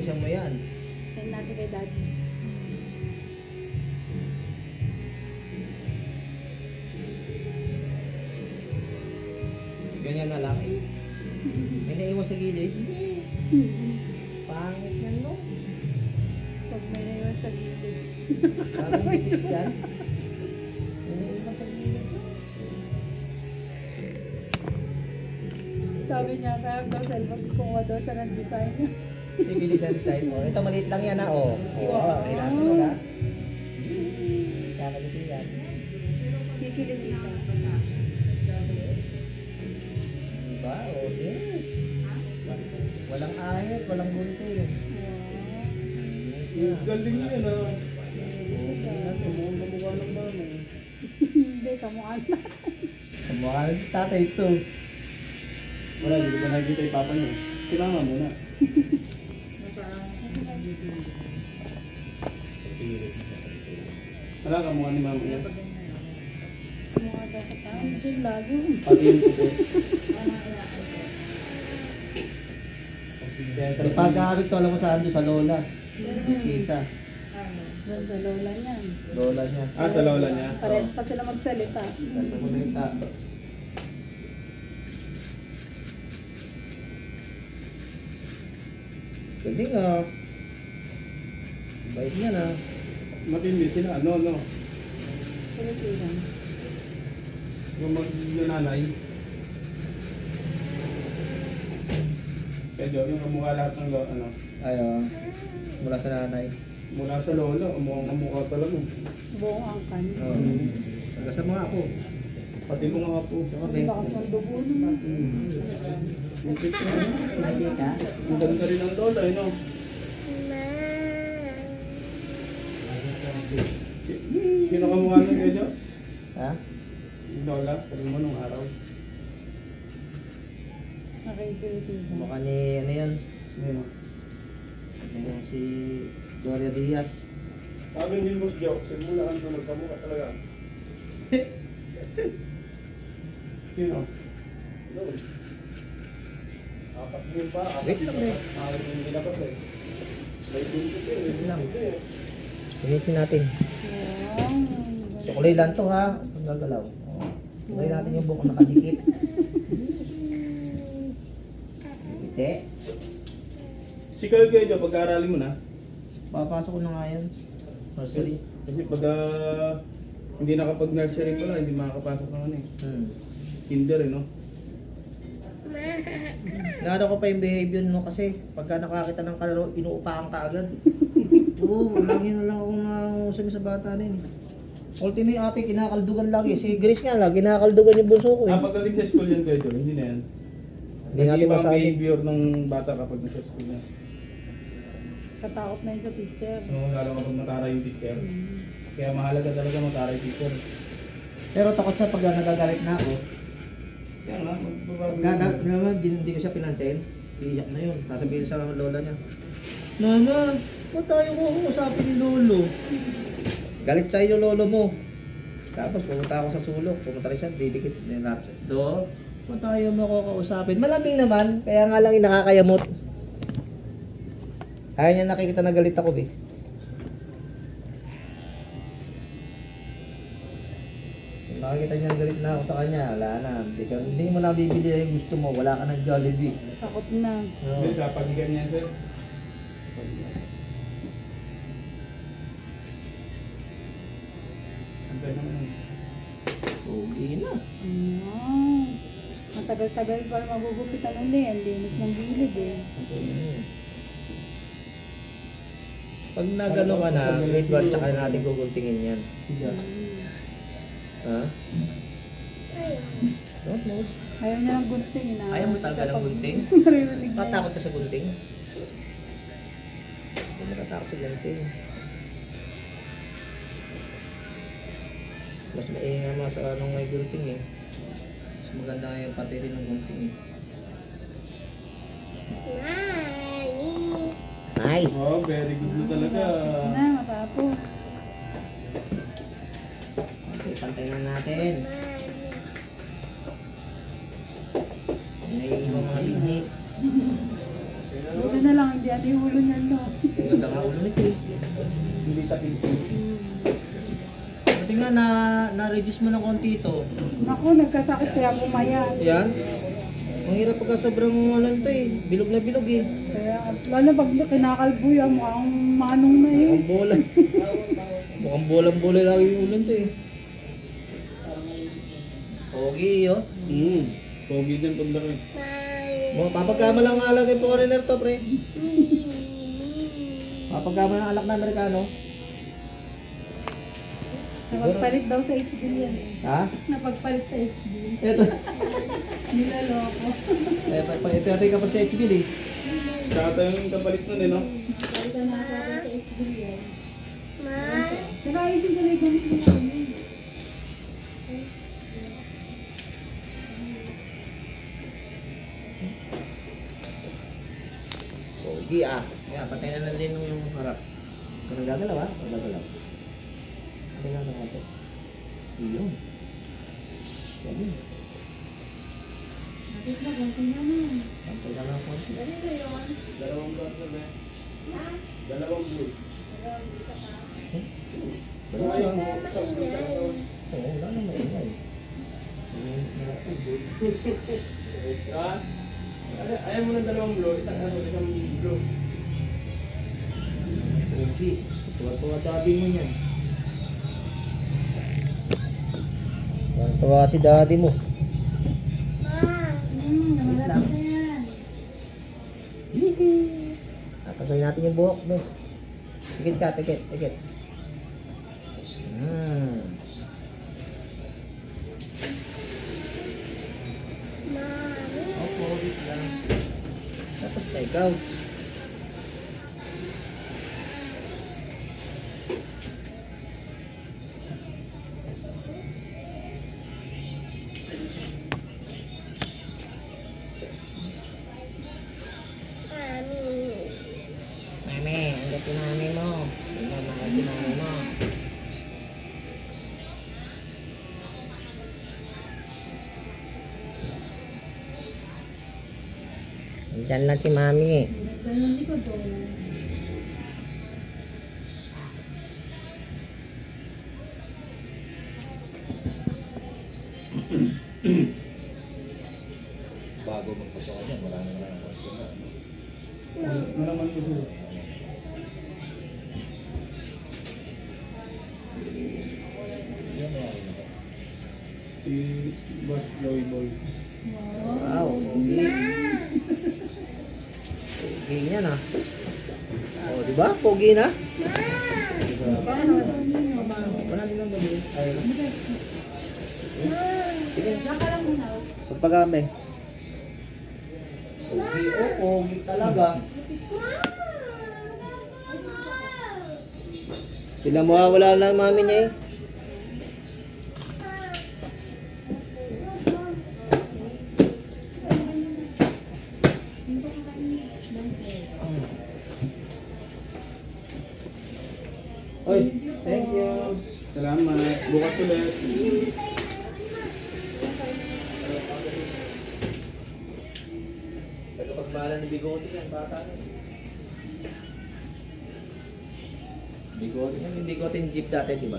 linisan mo yan. Send natin kay daddy. Ganyan na lang eh. May naiwan sa gilid. Pangit yan, no? Pag may naiwan sa gilid. Parang dikit yan. May naiwan sa gilid. Sabi niya, kaya daw cellphone, kumuha daw siya ng design. Bibili sa design mo. Ito maliit lang yan, ha? Oo. Oo, kailangan mo na. Kakaliti yan. Kikilig siya. Diba? Oh, yes. Walang ahit, walang gunting. Nice na. Galing yun ah. Kamukha ng mama. Hindi, kamukha na. Kamukha ng tatay ito. Wala, hindi ko nakikita yung papa niya. Sinama mo na. Wala ka mukha ni mama niya. Kamukha daw sa tao. Hindi, lagi. Pati yung puto. Pagkakabit ko, alam mo saan doon sa lola. Mistisa. Doon sa lola niya. Lola niya. Ah, sa lola niya. Parehas pa sila magsalita. Saan ko kumita? Galing ah. Bait niya na. Matindi sila, ano, no? Pilipinan. Yung nanay. Kaya yung kamukha lahat ng ano. Ayaw. Mula sa nanay. Mula sa lola, umukhang kamukha talaga. Buong angkan. Oo. Taga sa mga ako. Pati mo nga po. Kasi bakas ng dugo naman. Ang ganda rin ng lola, no? Sino kamukha ng kaya? Ha? Yung lola, sabi mo nung araw. Nakikilipinan. Mukha ni ano yan? Ayun. Yung si Gloria Diaz. Sabi ni Boss Joe, simula ka na magkamukha talaga. Sino? Doon. Apat yun pa. Wait lang eh. Apat yung nilabas eh. May buntot eh. Wait lang. Eh. Linisin natin. Wow. Chocolate lang to ha. Ang gagalaw. Chocolate natin yung buhok nakadikit. Hindi. Si Carl Guedo, pag-aaralin mo na. Papasok ko na nga yan. Nursery. Kasi pag hindi nakapag-nursery pala, hindi makakapasok ng ano eh. Kinder eh, no? Naano ko pa yung behavior mo kasi pagka nakakita ng kalaro, inuupakan ka agad. Oo, lagi na lang akong nausap sa bata na yun. Ultimate ate, kinakaldugan lagi. Si Grace nga lang, kinakaldugan yung bunso ko eh. Pagdating sa school yan, Guedo, hindi na yan. Hindi natin ba ang masabi. behavior ng bata kapag nasa school na? Katakot na yun sa teacher. Oo, lalo kapag matara yung teacher. Kaya mahalaga talaga matara yung teacher. Pero takot siya pag nagagalit na ako. Kaya nga, Pagka naman, hindi ko siya pinansin. Iiyak na yun. Sasabihin sa lola niya, Nana, ba't tayo ko usapin ni lolo? Galit sa'yo yung lolo mo. Tapos pumunta ako sa sulok. Pumunta rin siya, didikit. Do, ba't tayo makakausapin? Malaming naman, kaya nga lang nakakayamot. Ayaw niya nakikita na galit ako, eh. Kung nakikita niya galit na ako sa kanya, wala na. Hindi mo na bibili yung gusto mo, wala ka ng Jollibee. Takot na. Hindi, sa pag-ganyan sir. Antay naman. Okay na. Wow. Matagal-tagal pa magugupitan uli. Ang linis ng gilid eh. Pag nagano ka na, grade 1 tsaka natin guguntingin yan. Ha? Don't know. Ayaw niya ng gunting. Ayaw mo talaga ng gunting? Naririnig na Tatakot ka sa gunting? Hindi mo tatakot sa gunting. Mas mainga mo sa anong may gunting eh. Mas maganda nga yung pati rin ng gunting eh. Nice! Oh, very good na talaga. na, matapos. Okay, pantay na natin. May ibang mga binhi. Buti na lang Hindi ate yung ulo niya, no? Ang ganda nga ulo nito eh. Hindi sa pinto. Pati nga na-reduce mo ng konti ito. Ako, nagkasakit kaya pumayat. Yan. Ang hirap pagka sobrang ano nito eh. Bilog na bilog eh. Kaya, lalo pag kinakalbo yan, mukhang manong na eh. Mukhang bola. Mukhang bolang-bola lang yung ulo nito eh. Pogi oh. Pogi din paglaki. Papagkama lang ang alak yung foreigner to, pre. Papagkama ng alak na Amerikano. Napagpalit daw sa HB yan. Ha? Napagpalit sa HB. Ito. Nilaloko. Ito natin kapag sa HB eh. Tsaka yung kapalit nun eh, no? Palitan na natin sa HB yan. Saka isin ko na yung gamit mo namin. Pogi ah. Kaya patay na lang din yung harap. Kung nagagalaw ah. Nagagalaw. Ano nga naman ito? Iyon. Pwede. Bakit na, gantin na na. Sampay ka lang konti. Dalawang blue na ba? Dalawang blue. Wala lang. Oo, wala lang maingay. Ha? Ayaw mo ng dalawang blue, isang blue. Pogi. Tuwa-tuwa daddy mo yan. Tuwa si daddy mo. Namalas na yan. Tatagay natin yung buhok, Ben. Tikit ka, tikit, tikit. Opo, wait lang. Tapos na ikaw. Mami, ang si mami mo. Tingnan mo si mami mo. Diyan lang si mami. Ganun likod o. Bago magpasok niya, marami na ang customer. Ano naman po sila? Si Boss Joey Boy. Wow, pogi. Pogi niya na. Oh, di ba? Pogi na? Paano? Wala din lang gabi. Ay, sige. Saka lang muna. Pagpagami. Pogi, oh, pogi talaga. Sila mawawala lang mami niya eh. Oy, thank you. Salamat. Bukas ulit. Pero pagbahala ni Bigote yan, bata na. Bigote yan, yung Bigote ni Jeep dati, di ba?